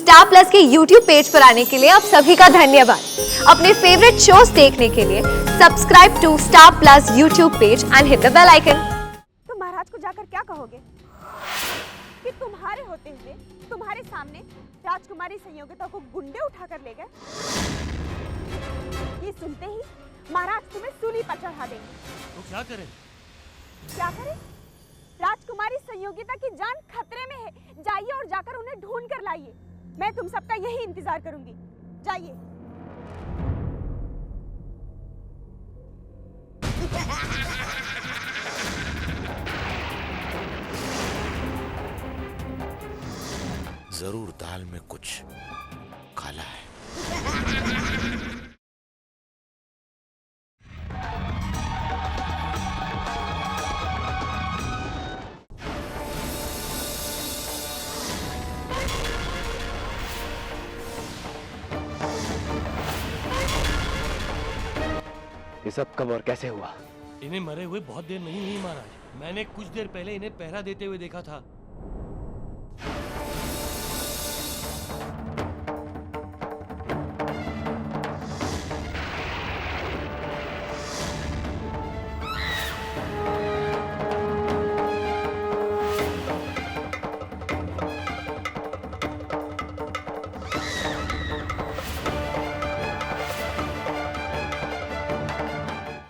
Star plus के YouTube page पर आने के लिए आप सभी का धन्यवाद। अपने फेवरेट शोज देखने के लिए subscribe to Star Plus YouTube page and hit the bell icon. तुम महाराज को जाकर क्या कहोगे कि तुम्हारे होते हुए तुम्हारे सामने राजकुमारी संयोगिता को गुंडे उठाकर ले गए? ये सुनते ही महाराज तुम्हें सूली पर चढ़ा देंगे। तो क्या करें? क्या करें? राजकुमारी संयोगिता की जान खतरे में है। जाइए और जाकर उन्हें ढूंढ कर लाइए। मैं तुम सबका यही इंतजार करूंगी। जाइए। जरूर दाल में कुछ काला है। ये सब कब और कैसे हुआ? इन्हें मरे हुए बहुत देर नहीं हुई महाराज। मैंने कुछ देर पहले इन्हें पहरा देते हुए देखा था।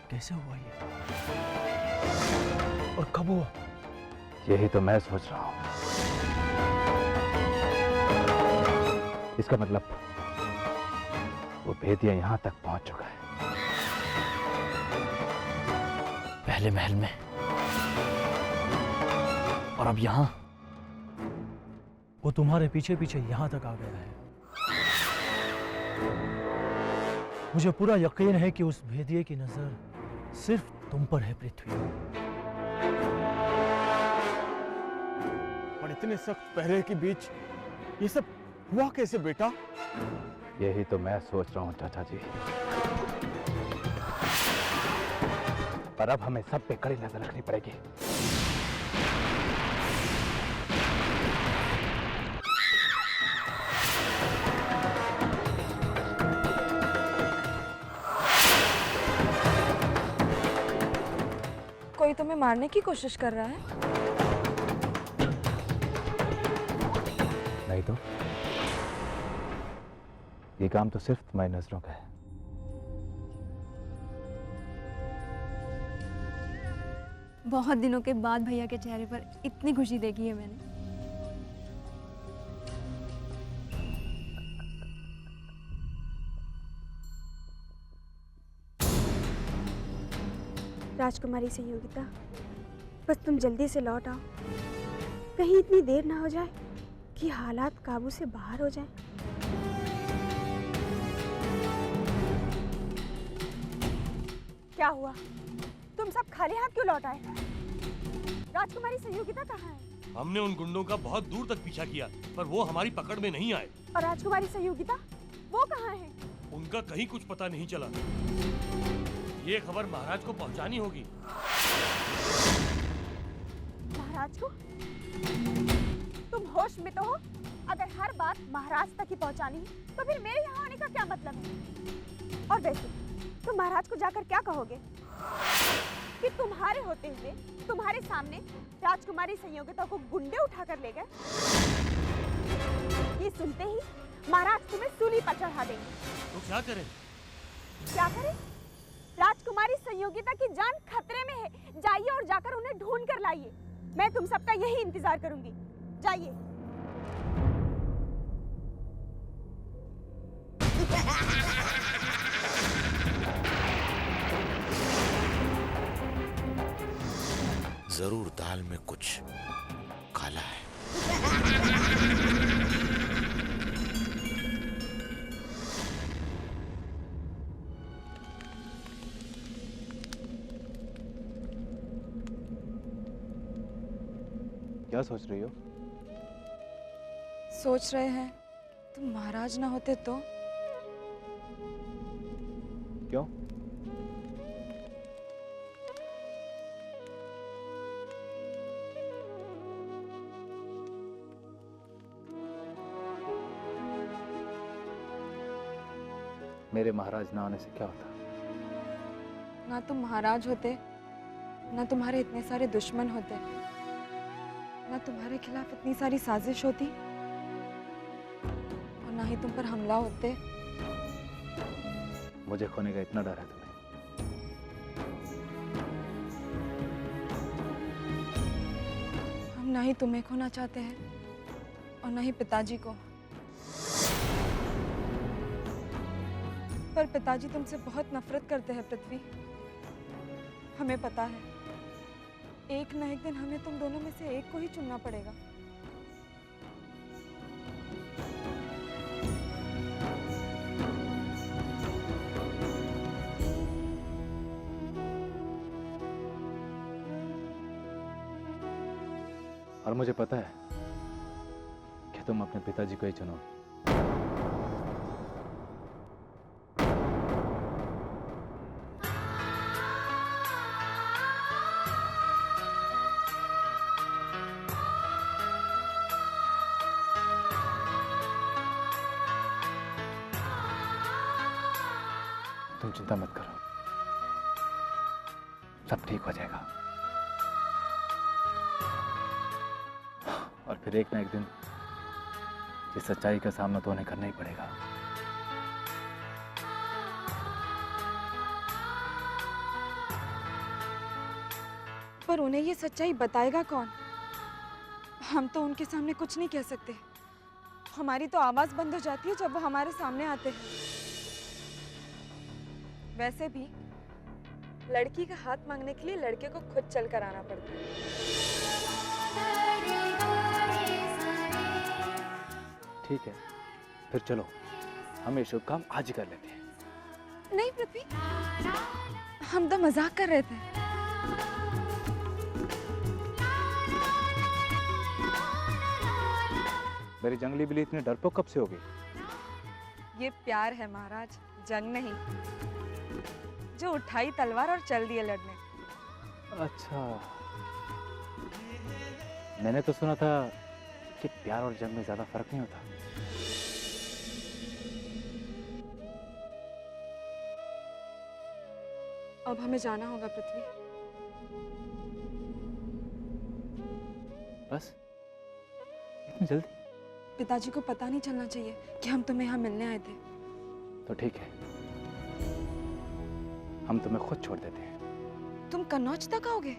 कैसे हुआ ये? और कब हुआ? यही तो मैं सोच रहा हूं। इसका मतलब वो भेदिया यहां तक पहुंच चुका है। पहले महल में और अब यहां। वो तुम्हारे पीछे पीछे यहां तक आ गया है। मुझे पूरा यकीन है कि उस भेदिए की नजर सिर्फ तुम पर है पृथ्वी। और इतने सख्त पहरे के बीच ये सब हुआ कैसे बेटा? यही तो मैं सोच रहा हूं चाचा जी। पर अब हमें सब पे कड़ी नजर रखनी पड़ेगी। कोई तुम्हें मारने की कोशिश कर रहा है? नहीं तो ये काम तो सिर्फ तुम्हारी नजरों का है। बहुत दिनों के बाद भैया के चेहरे पर इतनी खुशी देखी है मैंने। राजकुमारी संयोगिता, बस तुम जल्दी से लौट आओ। कहीं इतनी देर ना हो जाए कि हालात काबू से बाहर हो जाएं। क्या हुआ? तुम सब खाली हाथ क्यों लौट आए? राजकुमारी संयोगिता कहाँ है? हमने उन गुंडों का बहुत दूर तक पीछा किया, पर वो हमारी पकड़ में नहीं आए। और राजकुमारी संयोगिता वो कहाँ है? उनका कहीं कुछ पता नहीं चला। ये खबर महाराज को पहुंचानी होगी। महाराज को? तुम होश में तो हो? अगर हर बात महाराज तक ही पहुंचानी है तो फिर मेरे यहाँ आने का क्या मतलब है? और वैसे तुम महाराज को जाकर क्या कहोगे कि तुम्हारे होते हुए तुम्हारे सामने राजकुमारी संयोगिता को गुंडे उठाकर ले गए? ये सुनते ही महाराज तुम्हें सूली पर चढ़ा देंगे। तो क्या करें? क्या करें? राजकुमारी संयोगिता की जान खतरे में है। जाइए और जाकर उन्हें ढूंढ कर लाइए। मैं तुम सबका यही इंतजार करूंगी। जाइए। जरूर दाल में कुछ काला है। क्या सोच रही हो? सोच रहे हैं तुम महाराज ना होते तो? क्यों? मेरे महाराज ना होने से क्या होता? ना तुम महाराज होते, ना तुम्हारे इतने सारे दुश्मन होते, ना तुम्हारे खिलाफ इतनी सारी साजिश होती, और ना ही तुम पर हमला होते। मुझे खोने का इतना डर है तुम्हें? हम ना ही तुम्हें खोना चाहते हैं और ना ही पिताजी को, पर पिताजी तुमसे बहुत नफरत करते हैं पृथ्वी। हमें पता है एक न एक दिन हमें तुम दोनों में से एक को ही चुनना पड़ेगा। और मुझे पता है कि तुम अपने पिताजी को ही चुनोगे। तुम चिंता मत करो, सब ठीक हो जाएगा। और फिर एक ना एक दिन इस सच्चाई का सामना तो उन्हें करना ही पड़ेगा। पर उन्हें ये सच्चाई बताएगा कौन? हम तो उनके सामने कुछ नहीं कह सकते। हमारी तो आवाज बंद हो जाती है जब वो हमारे सामने आते हैं। वैसे भी लड़की का हाथ मांगने के लिए लड़के को खुद चल कर आना पड़ता है। ठीक है, फिर चलो हम ये शुभ काम आज ही कर लेते हैं। नहीं पृथ्वी, हम तो मजाक कर रहे थे। मेरी जंगली बिल्ली इतनी डरपोक कब से होगी? ये प्यार है महाराज, जंग नहीं। जो उठाई तलवार और चल दिए लड़ने। अच्छा, मैंने तो सुना था कि प्यार और जंग में ज्यादा फर्क नहीं होता। अब हमें जाना होगा पृथ्वी। बस इतनी जल्दी? पिताजी को पता नहीं चलना चाहिए कि हम तुम्हें यहाँ मिलने आए थे। तो ठीक है, हम तुम्हें खुद छोड़ देते हैं। तुम कन्नौज तक आओगे?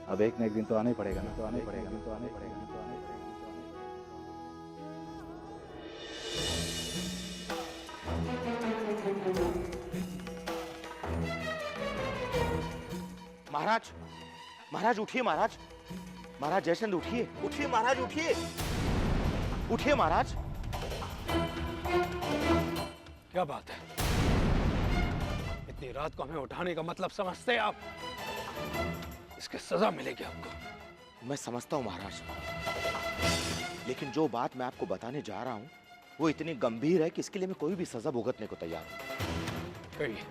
अब एक न एक दिन तो आना ही पड़ेगा ना, तो आना ही पड़ेगा ना, तो आना ही पड़ेगा ना, तो आना ही पड़ेगा ना, तो आना ही महाराज, महाराज उठिए महाराज, महाराज जयचंद उठिए, उठिए महाराज, उठिए, उठिए महाराज। क्या बात है? इतनी रात को हमें उठाने का मतलब समझते हैं आप? इसकी सजा मिलेगी आपको। मैं समझता हूँ महाराज, लेकिन जो बात मैं आपको बताने जा रहा हूँ वो इतनी गंभीर है कि इसके लिए मैं कोई भी सजा भुगतने को तैयार हूँ। कहिए,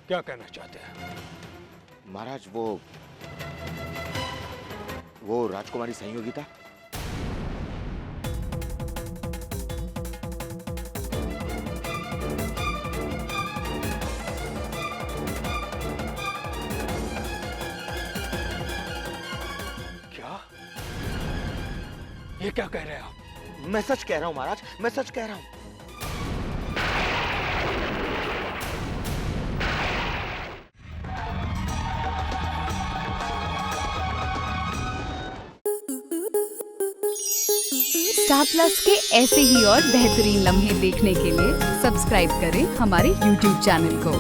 क्या कहना चाहते हैं? महाराज वो राजकुमारी संयोगिता, ये क्या कह रहे हैं आप? मैं सच कह रहा हूं महाराज, मैं सच कह रहा हूं। स्टार प्लस के ऐसे ही और बेहतरीन लम्हे देखने के लिए सब्सक्राइब करें हमारे YouTube चैनल को।